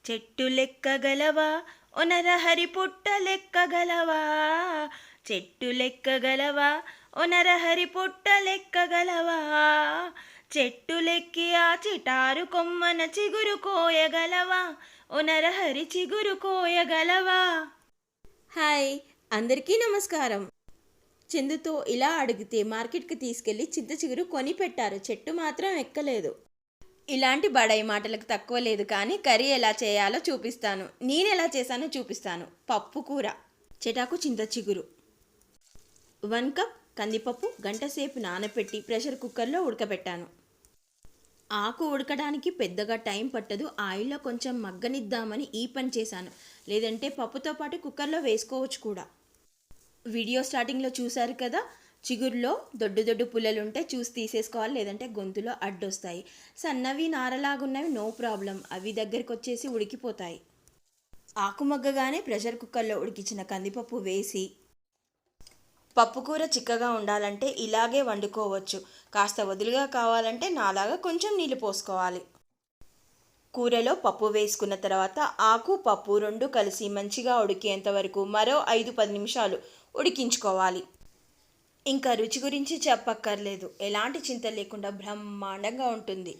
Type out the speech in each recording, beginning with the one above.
చెట్టు లెక్కగలవా ఒనరహరి పుట్ట లెక్కగలవా. చెట్టు లెక్కగలవా ఒనరహరి పుట్ట లెక్కగలవా. చెట్టు లెక్కి ఆ చిటారు కొమ్మన చిగురు కోయగలవా. ఒనరహరి చిగురు కోయగలవా. హాయ్, అందరికీ నమస్కారం. చందుతో ఇలా అడిగితే మార్కెట్కి తీసుకెళ్లి చింత చిగురు కొని పెట్టారు, చెట్టు మాత్రం ఎక్కలేదు. ఇలాంటి బడాయి మాటలకు తక్కువ లేదు, కానీ కర్రీ ఎలా చేయాలో చూపిస్తాను. నేను ఎలా చేశానో చూపిస్తాను. పప్పు కూర, చెటాకు చింత చిగురు, 1 కప్ కందిపప్పు గంట సేపు నానబెట్టి ప్రెషర్ కుక్కర్లో ఉడకబెట్టాను. ఆకు ఉడకడానికి పెద్దగా టైం పట్టదు, ఆయిల్లో కొంచెం మగ్గనిద్దామని ఈ పని చేశాను. లేదంటే పప్పుతో పాటు కుక్కర్లో వేసుకోవచ్చు కూడా. వీడియో స్టార్టింగ్లో చూశారు కదా, చిగురులో దొడ్డు పుల్లలుంటే చూసి తీసేసుకోవాలి, లేదంటే గొంతులో అడ్డొస్తాయి. సన్నవి నారలాగున్నవి నో ప్రాబ్లం, అవి దగ్గరికి వచ్చేసి ఉడికిపోతాయి. ఆకు మగ్గగానే ప్రెషర్ కుక్కర్లో ఉడికించిన కందిపప్పు వేసి, పప్పుకూర చిక్కగా ఉండాలంటే ఇలాగే వండుకోవచ్చు. కాస్త వదులుగా కావాలంటే నాలాగా కొంచెం నీళ్ళు పోసుకోవాలి. కూరలో పప్పు వేసుకున్న తర్వాత ఆకు పప్పు రెండు కలిసి మంచిగా ఉడికేంత వరకు మరో 5-10 నిమిషాలు ఉడికించుకోవాలి. ఇంకా రుచి గురించి చెప్పక్కర్లేదు, ఎలాంటి చింత లేకుండా బ్రహ్మాండంగా ఉంటుంది.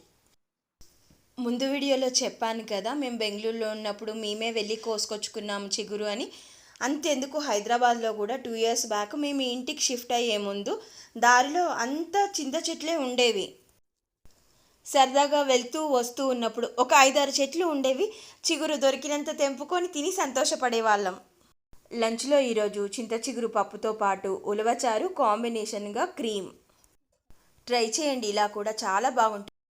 ముందు వీడియోలో చెప్పాను కదా, మేము బెంగళూరులో ఉన్నప్పుడు మేమే వెళ్ళి కోసుకొచ్చుకున్నాము చిగురు అని. అంతెందుకు, హైదరాబాద్లో కూడా 2 years బ్యాక్ మేము ఇంటికి షిఫ్ట్ అయ్యే ముందు దారిలో అంతా చింత చెట్లే ఉండేవి. సరదాగా వెళ్తూ వస్తూ ఉన్నప్పుడు ఒక 5-6 చెట్లు ఉండేవి. చిగురు దొరికినంత తెంపుకొని తిని సంతోషపడేవాళ్ళం. లంచ్లో ఈరోజు చింత చిగురు పప్పుతో పాటు ఉలవచారు, కాంబినేషన్గా క్రీమ్. ట్రై చేయండి, ఇలా కూడా చాలా బాగుంటుంది.